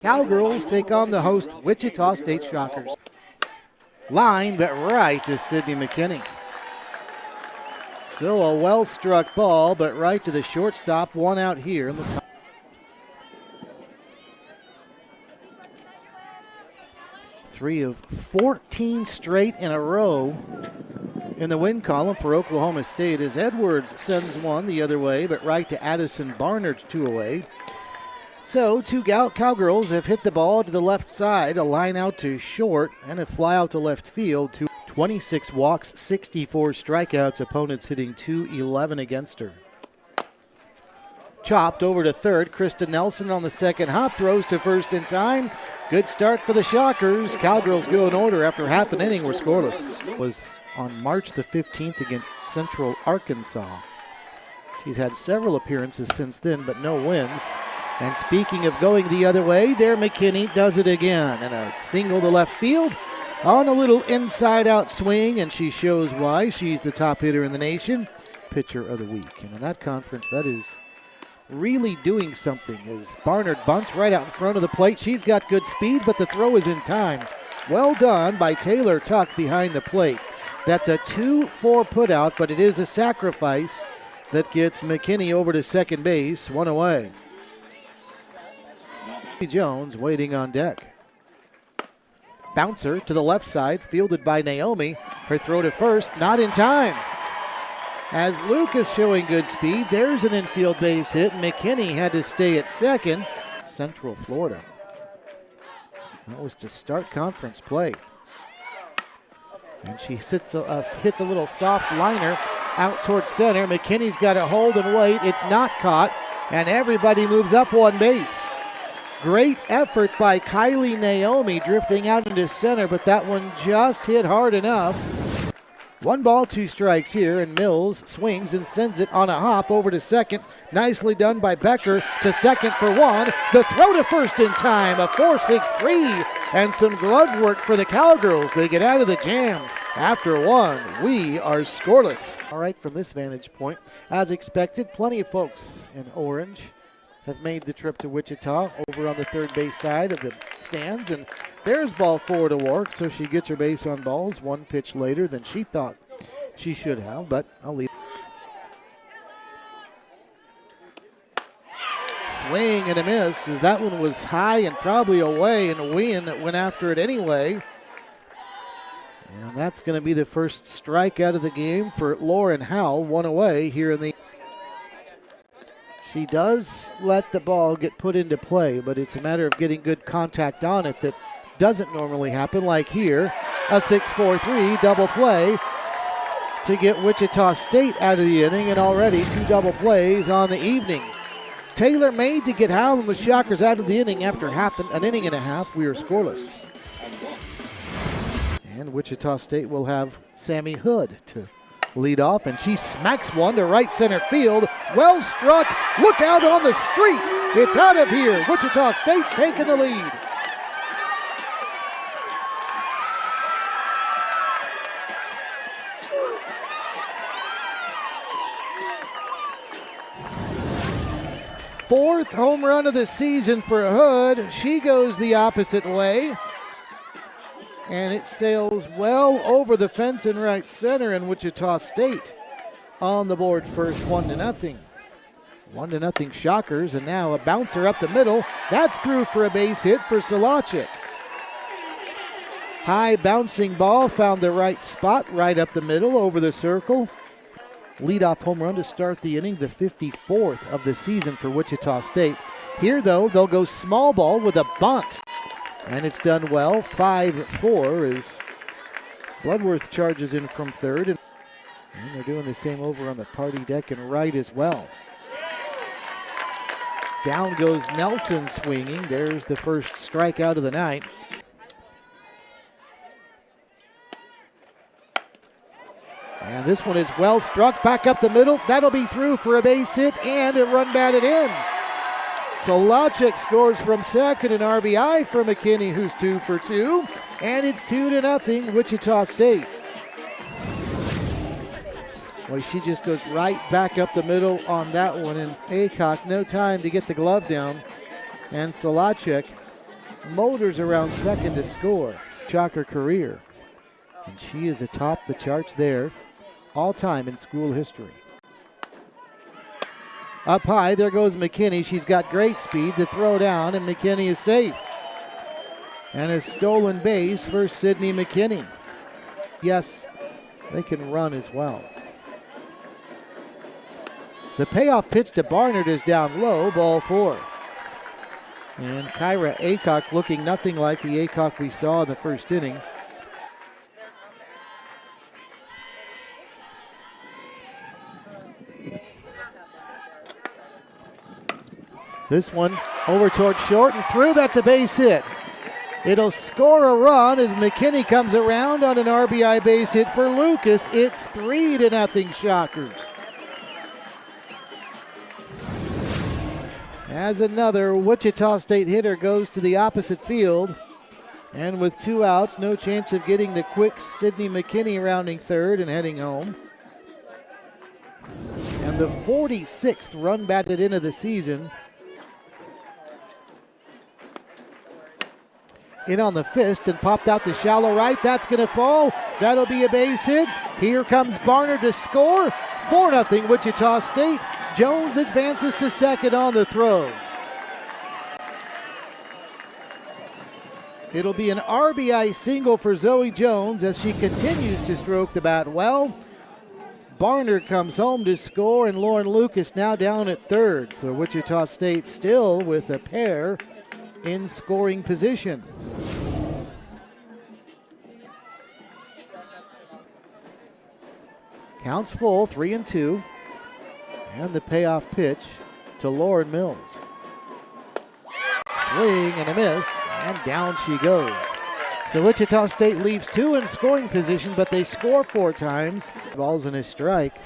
Cowgirls take on the host Wichita State Shockers. Line, but right to Sydney McKinney. So a well-struck ball, but right to the shortstop, one out here in the top. Three of 14 straight in a row in the win column for Oklahoma State as Edwards sends one the other way, but right to Addison Barnard, two away. So two Cowgirls have hit the ball to the left side, a line out to short, and a fly out to left field. 26 walks, 64 strikeouts, opponents hitting .211 against her. Chopped over to third, Krista Nelson on the second hop, throws to first in time. Good start for the Shockers. Cowgirls go in order after half an inning were scoreless. Was on March the 15th against Central Arkansas. She's had several appearances since then, but no wins. And speaking of going the other way, there McKinney does it again. And a single to left field on a little inside-out swing, and she shows why. She's the top hitter in the nation. Pitcher of the week. And in that conference, that is really doing something as Barnard bunts right out in front of the plate. She's got good speed, but the throw is in time. Well done by Taylor Tuck behind the plate. That's a 2-4 putout, but it is a sacrifice that gets McKinney over to second base, one away. Jones waiting on deck. Bouncer to the left side, fielded by Naomi. Her throw to first, not in time. As Lucas showing good speed, there's an infield base hit. McKinney had to stay at second. Central Florida. That was to start conference play. And she hits a little soft liner out towards center. McKinney's got to hold and wait. It's not caught, and everybody moves up one base. Great effort by Kylie Naomi drifting out into center, but that one just hit hard enough. 1 ball, 2 strikes here, and Mills swings and sends it on a hop over to second. Nicely done by Becker to second for one. The throw to first in time, a 4-6-3, and some glove work for the Cowgirls. They get out of the jam. After one, we are scoreless. All right, from this vantage point, as expected, plenty of folks in orange have made the trip to Wichita over on the third base side of the stands, and there's ball 4 to Wark, so she gets her base on balls one pitch later than she thought she should have, but I'll leave. Swing and a miss, as that one was high and probably away, and Wynn went after it anyway. And that's going to be the first strikeout of the game for Lauren Howell, one away here in the. She does let the ball get put into play, but it's a matter of getting good contact on it that doesn't normally happen, like here. A 6-4-3 double play to get Wichita State out of the inning, and already 2 double plays on the evening. Taylor made to get Howell and the Shockers out of the inning after an inning and a half. We are scoreless. And Wichita State will have Sami Hood to lead off, and she smacks one to right center field. Well struck. Look out on the street. It's out of here. Wichita State's taking the lead. Fourth home run of the season for Hood. She goes the opposite way, and it sails well over the fence in right center, and Wichita State on the board first, 1-0. 1-0 Shockers, and now a bouncer up the middle. That's through for a base hit for Sedlacek. High bouncing ball found the right spot, right up the middle, over the circle. Leadoff home run to start the inning, the 54th of the season for Wichita State. Here, though, they'll go small ball with a bunt. And it's done well. 5-4 as Bloodworth charges in from third. And they're doing the same over on the party deck and right as well. Down goes Nelson swinging. There's the first strikeout of the night. And this one is well struck, back up the middle. That'll be through for a base hit and a run batted in. Sedlacek scores from second, an RBI for McKinney, who's 2 for 2. And it's 2-0 Wichita State. Well, she just goes right back up the middle on that one. And Aycock, no time to get the glove down. And Sedlacek motors around second to score. Shocker career. And she is atop the charts there, all time in school history. Up high, there goes McKinney. She's got great speed to throw down, and McKinney is safe. And a stolen base for Sydney McKinney. Yes, they can run as well. The payoff pitch to Barnard is down low, ball 4. And Kyra Aycock looking nothing like the Aycock we saw in the first inning. This one over towards short and through. That's a base hit. It'll score a run as McKinney comes around on an RBI base hit for Lucas. It's 3-0 Shockers. As another Wichita State hitter goes to the opposite field. And with 2 outs, no chance of getting the quick Sydney McKinney rounding third and heading home. And the 46th run batted into the season. In on the fist and popped out to shallow right. That's going to fall. That'll be a base hit. Here comes Barnard to score. 4-0 Wichita State. Jones advances to second on the throw. It'll be an RBI single for Zoe Jones as she continues to stroke the bat well. Barnard comes home to score, and Lauren Lucas now down at third. So Wichita State still with a pair in scoring position. Counts full, 3-2. And the payoff pitch to Lauren Mills. Swing and a miss, and down she goes. So Wichita State leaves 2 in scoring position, but they score 4 times. Ball's in a strike.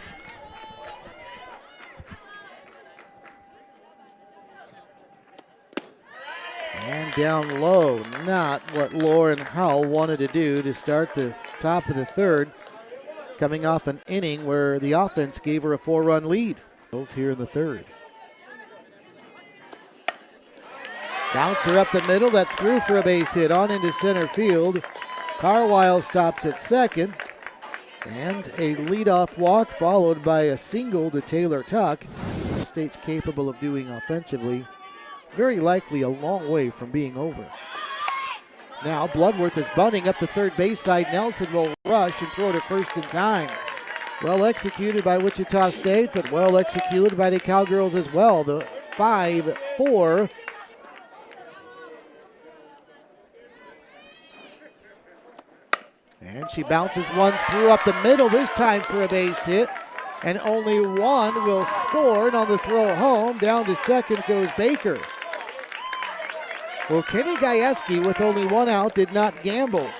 And down low, not what Lauren Howell wanted to do to start the top of the third, coming off an inning where the offense gave her a 4-run lead. Here in the third. Bouncer up the middle, that's through for a base hit on into center field. Carwile stops at second, and a leadoff walk followed by a single to Taylor Tuck. The State's capable of doing offensively, very likely a long way from being over. Now Bloodworth is bunting up the third base side. Nelson will rush and throw to first in time. Well executed by Wichita State, but well executed by the Cowgirls as well. The 5-4. And she bounces one through up the middle, this time for a base hit. And only one will score, and on the throw home, down to second goes Baker. Well, Kenny Gajewski, with only 1 out, did not gamble.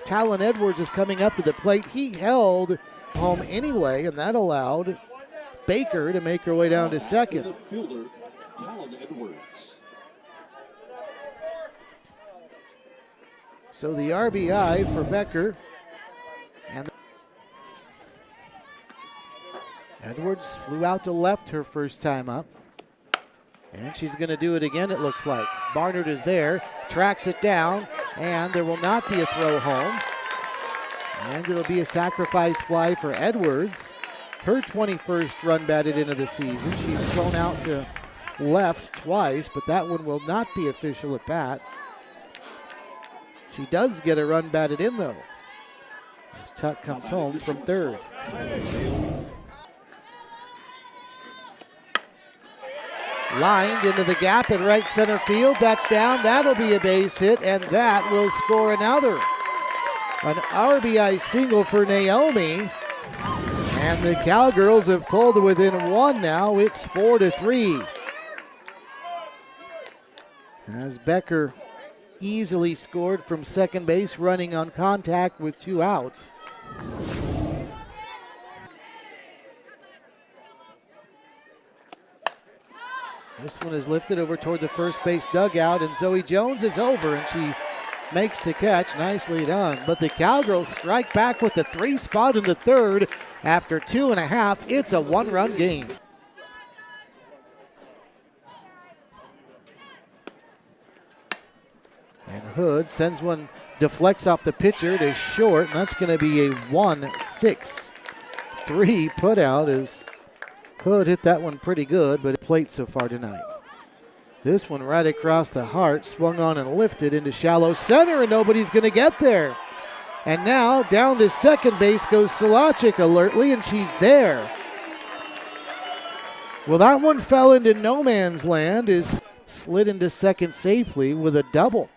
Talon Edwards is coming up to the plate. He held home anyway, and that allowed Baker to make her way down to second. So the RBI for Becker. And Edwards flew out to left her first time up. And she's going to do it again, it looks like. Barnard is there, tracks it down, and there will not be a throw home. And it'll be a sacrifice fly for Edwards. Her 21st run batted into the season. She's thrown out to left twice, but that one will not be official at bat. She does get a run batted in, though, as Tuck comes home from third. Lined into the gap in right center field. That's down. That'll be a base hit, and that will score another. An RBI single for Naomi. And the Cowgirls have pulled within 1 now. It's 4-3. As Becker easily scored from second base, running on contact with 2 outs. This one is lifted over toward the first base dugout, and Zoe Jones is over, and she makes the catch. Nicely done. But the Cowgirls strike back with the 3 spot in the third. After 2.5, it's a 1-run game. And Hood sends one, deflects off the pitcher to short, and that's going to be a 1-6-3 putout as Hood hit that one pretty good, but plate so far tonight. This one right across the heart, swung on and lifted into shallow center, and nobody's going to get there. And now down to second base goes Sedlacek alertly, and she's there. Well, that one fell into no man's land, is slid into second safely with a double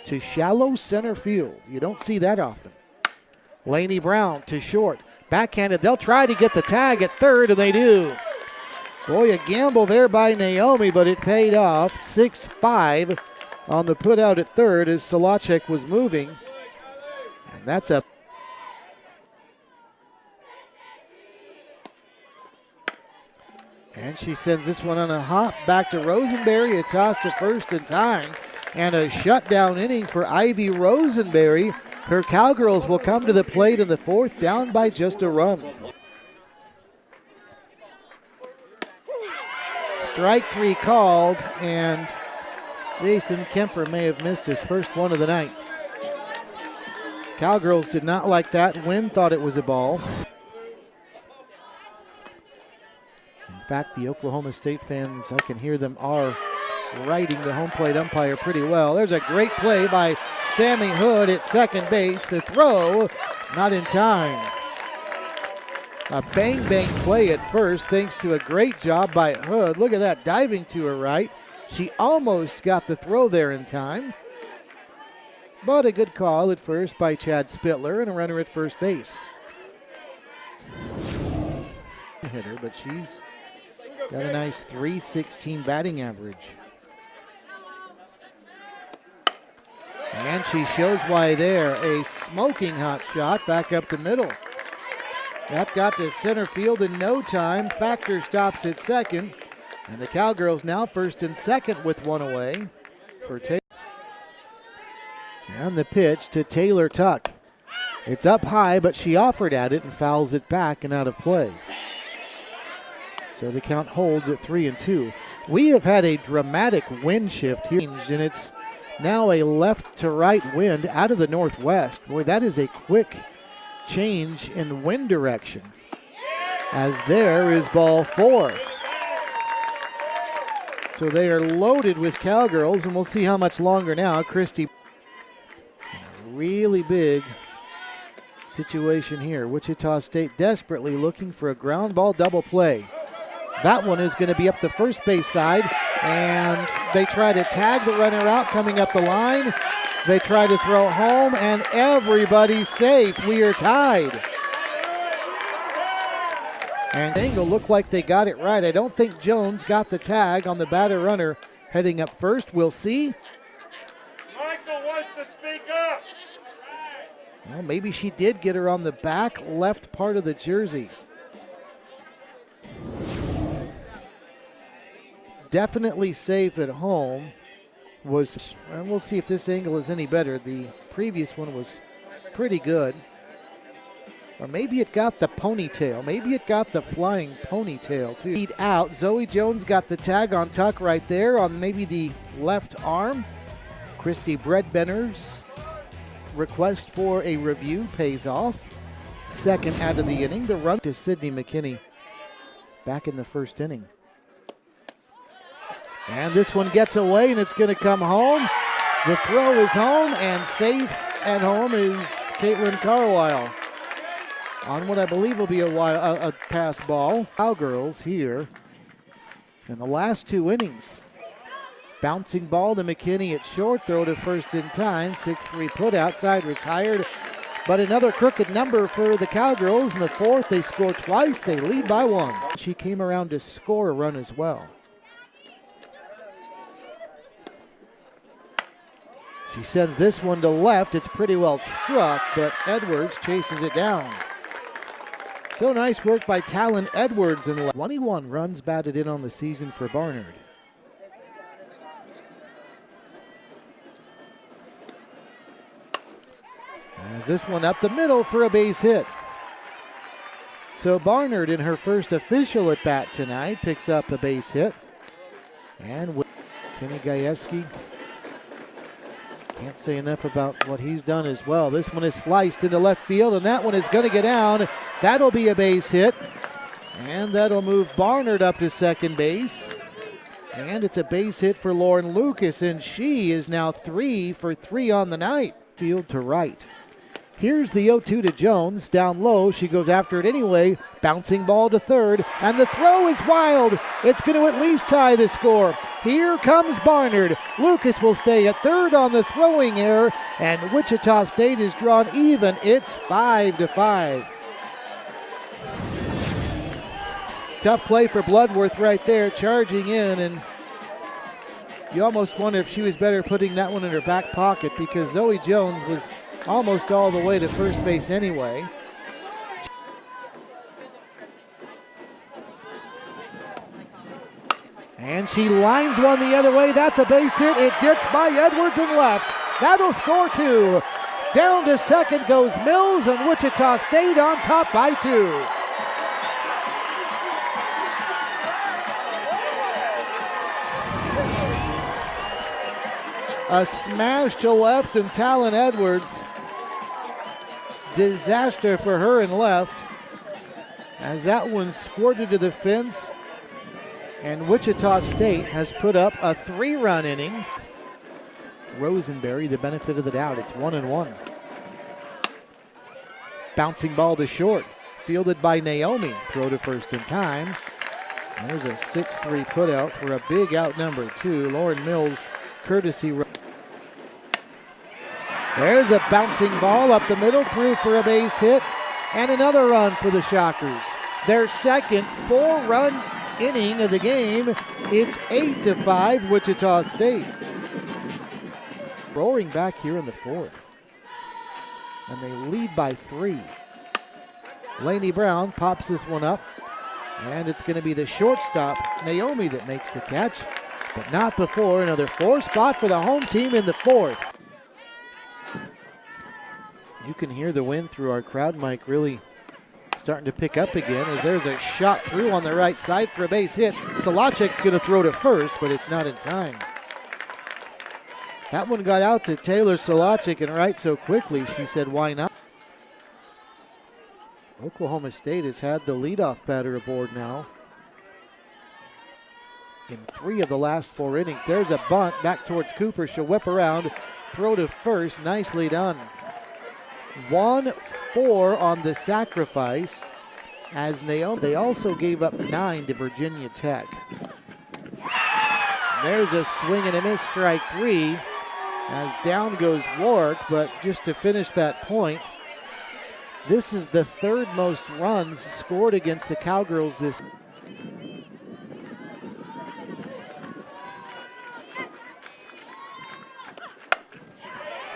to shallow center field. You don't see that often. Laney Brown to short. Backhanded, they'll try to get the tag at third, and they do. Boy, a gamble there by Naomi, but it paid off. 6-5 on the putout at third as Sedlacek was moving. And that's a and she sends this one on a hop back to Rosenberry. A toss to first in time. And a shutdown inning for Ivy Rosenberry. Her Cowgirls will come to the plate in the fourth, down by just a run. Strike three called, and Jason Kemper may have missed his first one of the night. Cowgirls did not like that. Wynn thought it was a ball. In fact, the Oklahoma State fans, I can hear them, are riding the home plate umpire pretty well. There's a great play by Sami Hood at second base. The throw, not in time. A bang-bang play at first thanks to a great job by Hood. Look at that, diving to her right. She almost got the throw there in time. But a good call at first by Chad Spittler and a runner at first base. Hitter, but she's got a nice .316 batting average. And she shows why there. A smoking hot shot back up the middle. That got to center field in no time. Factor stops at second. And the Cowgirls now first and second with one away for Taylor. And the pitch to Taylor Tuck. It's up high, but she offered at it and fouls it back and out of play. So the count holds at 3-2. We have had a dramatic wind shift here, and it's now a left to right wind out of the northwest. Boy, that is a quick change in wind direction. As there is ball four. So they are loaded with Cowgirls, and we'll see how much longer now. Christie, in a really big situation here. Wichita State desperately looking for a ground ball double play. That one is going to be up the first base side, and they try to tag the runner out coming up the line. They try to throw home, and everybody's safe. We are tied. And Angle looked like they got it right. I don't think Jones got the tag on the batter runner heading up first. We'll see. Michael wants to speak up. Well, maybe she did get her on the back left part of the jersey. Definitely safe at home. And we'll see if this angle is any better. The previous one was pretty good. Or maybe it got the ponytail. Maybe it got the flying ponytail too. Lead out. Zoe Jones got the tag on Tuck right there on maybe the left arm. Christy Bredbenner's request for a review pays off. Second out of the inning. The run to Sydney McKinney back in the first inning. And this one gets away, and it's going to come home. The throw is home, and safe at home is Caitlin Carwile on what I believe will be a pass ball. Cowgirls here in the last two innings. Bouncing ball to McKinney at short, throw to first in time. 6-3 put outside, retired. But another crooked number for the Cowgirls. In the fourth, they score twice. They lead by one. She came around to score a run as well. She sends this one to left. It's pretty well struck, but Edwards chases it down. So nice work by Talon Edwards. And 21 runs batted in on the season for Barnard. As this one up the middle for a base hit. So Barnard in her first official at bat tonight picks up a base hit. And with Kenny Gajewski Can't say enough about what he's done as well. This one is sliced into left field, and that one is going to get down. That'll be a base hit, and that'll move Barnard up to second base. And it's a base hit for Lauren Lucas, and she is now 3 for 3 on the night. Field to right. Here's the 0-2 to Jones. Down low, she goes after it anyway. Bouncing ball to third, and the throw is wild. It's going to at least tie the score. Here comes Barnard. Lucas will stay at third on the throwing error, and Wichita State is drawn even. It's 5-5. Tough play for Bloodworth right there, charging in, and you almost wonder if she was better putting that one in her back pocket, because Zoe Jones was almost all the way to first base anyway. And she lines one the other way. That's a base hit. It gets by Edwards and left. That'll score 2. Down to second goes Mills, and Wichita State on top by 2. A smash to left, and Talon Edwards. Disaster for her in left, as that one squirted to the fence, and Wichita State has put up a 3-run inning. Rosenberry the benefit of the doubt. It's 1-1. Bouncing ball to short, fielded by Naomi. Throw to first in time. There's a 6-3 putout for a big out number 2. Lauren Mills, courtesy. There's a bouncing ball up the middle, through for a base hit, and another run for the Shockers. Their second 4-run inning of the game. It's 8-5 Wichita State. Roaring back here in the 4th, and they lead by 3. Lainey Brown pops this one up, and it's going to be the shortstop, Naomi, that makes the catch, but not before another 4 spot for the home team in the 4th. You can hear the wind through our crowd mic really starting to pick up again, as there's a shot through on the right side for a base hit. Sedlacek's going to throw to first, but it's not in time. That one got out to Taylor Sedlacek, and right so quickly, she said, why not? Oklahoma State has had the leadoff batter aboard now in 3 of the last 4 innings. There's a bunt back towards Cooper. She'll whip around, throw to first. Nicely done. 1-4 on the sacrifice, as Naomi. They also gave up 9 to Virginia Tech. There's a swing and a miss, strike 3, as down goes Warwick. But just to finish that point, this is the 3rd most runs scored against the Cowgirls this.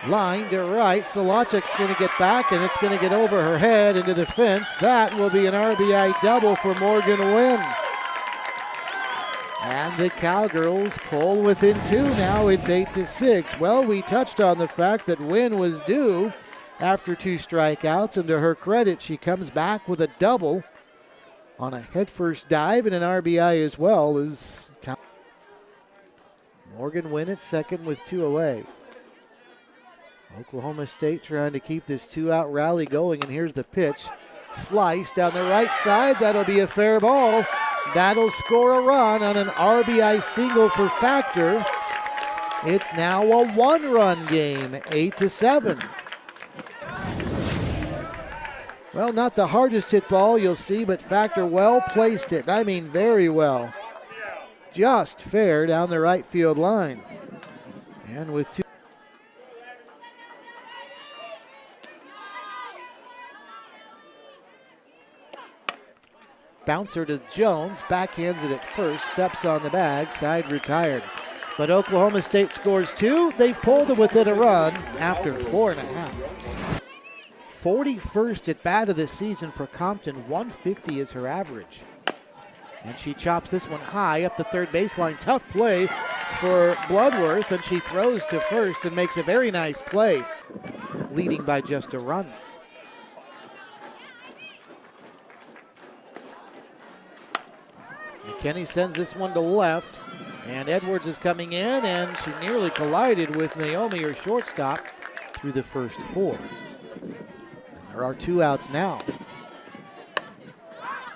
Line to right, Sedlacek's going to get back, and it's going to get over her head into the fence. That will be an RBI double for Morgan Wynn. And the Cowgirls pull within 2 now. It's 8-6. Well, we touched on the fact that Wynn was due after 2 strikeouts, and to her credit, she comes back with a double on a headfirst dive and an RBI as well. As Morgan Wynn at second with 2 away. Oklahoma State trying to keep this 2-out rally going, and here's the pitch. Slice down the right side. That'll be a fair ball. That'll score a run on an RBI single for Factor. It's now a 1-run game, 8-7. Well, not the hardest hit ball you'll see, but Factor well placed it. I mean, very well. Just fair down the right field line. And with 2. Bouncer to Jones, backhands it at first, steps on the bag, side retired. But Oklahoma State scores 2. They've pulled it within a run after 4.5. 41st at bat of the season for Compton. 150 is her average. And she chops this one high up the third baseline. Tough play for Bloodworth, and she throws to first and makes a very nice play, leading by just a run. McKinney sends this one to left. And Edwards is coming in, and she nearly collided with Naomi, her shortstop, through the first 4. And there are 2 outs now.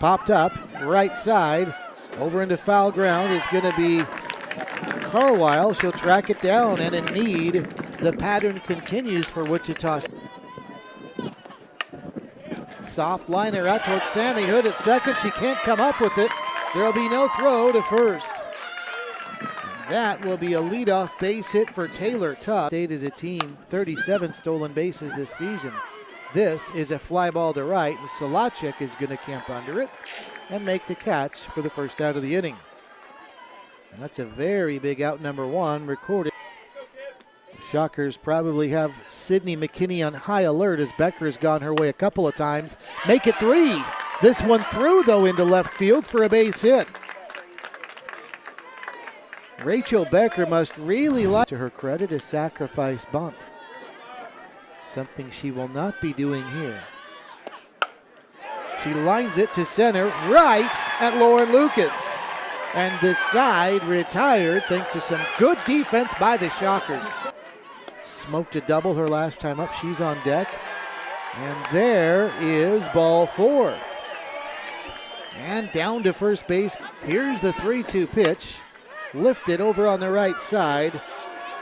Popped up, right side, over into foul ground is going to be Carwile. She'll track it down, and indeed, the pattern continues for Wichita. Soft liner out towards Sami Hood at second. She can't come up with it. There'll be no throw to first. And that will be a leadoff base hit for Taylor Tuff. State as a team, 37 stolen bases this season. This is a fly ball to right, and Sedlacek is going to camp under it and make the catch for the first out of the inning. And that's a very big out, number 1, recorded. The Shockers probably have Sydney McKinney on high alert as Becker has gone her way a couple of times. Make it 3. This one through, though, into left field for a base hit. Rachel Becker must really like, to her credit, a sacrifice bunt. Something she will not be doing here. She lines it to center, right at Lauren Lucas. And the side retired thanks to some good defense by the Shockers. Smoked a double her last time up. She's on deck. And there is ball 4. And down to first base. Here's the 3-2 pitch. Lifted over on the right side.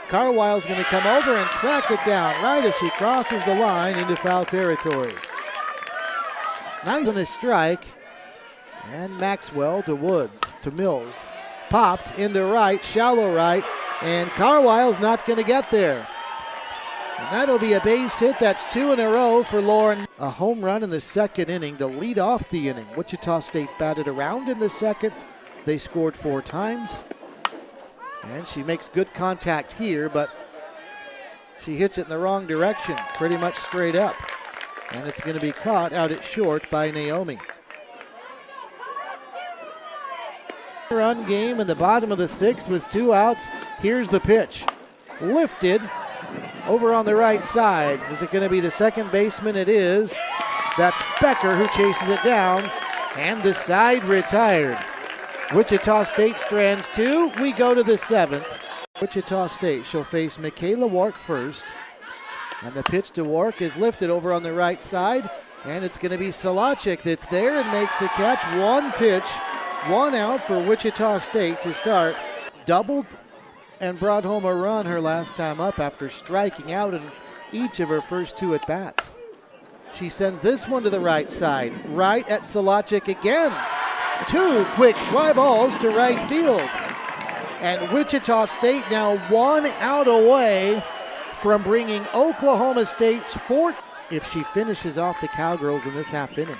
Carwile's going to come over and track it down right as she crosses the line into foul territory. Nice on the strike. And Maxwell to Woods, to Mills. Popped into right, shallow right, and Carwile's not going to get there. And that'll be a base hit. That's 2 in a row for Lauren. A home run in the second inning to lead off the inning. Wichita State batted around in the second. They scored 4 times. And she makes good contact here, but she hits it in the wrong direction, pretty much straight up. And it's going to be caught out at short by Naomi. Run game in the bottom of the 6th with 2 outs. Here's the pitch. Lifted over on the right side. Is it going to be the second baseman? It is. That's Becker who chases it down. And the side retired. Wichita State strands 2. We go to the 7th. Wichita State, she'll face Michaela Wark first. And the pitch to Wark is lifted over on the right side. And it's going to be Sedlacek that's there and makes the catch. 1 pitch, 1 out for Wichita State to start. Doubled and brought home a run her last time up after striking out in each of her first 2 at-bats. She sends this one to the right side, right at Sedlacek again. 2 quick fly balls to right field. And Wichita State now 1 out away from bringing Oklahoma State's 4th if she finishes off the Cowgirls in this half inning.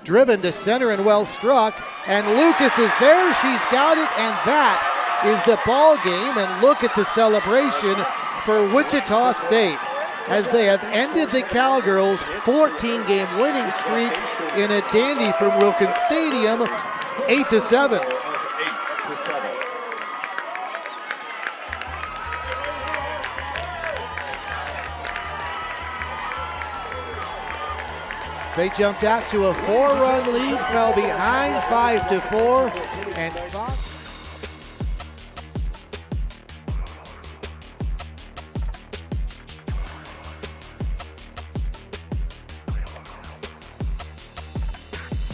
Driven to center and well struck, and Lucas is there. She's got it, and that is the ball game. And look at the celebration for Wichita State as they have ended the Cowgirls' 14-game winning streak in a dandy from Wilkins Stadium, 8-7. They jumped out to a 4-run lead, fell behind 5-4, and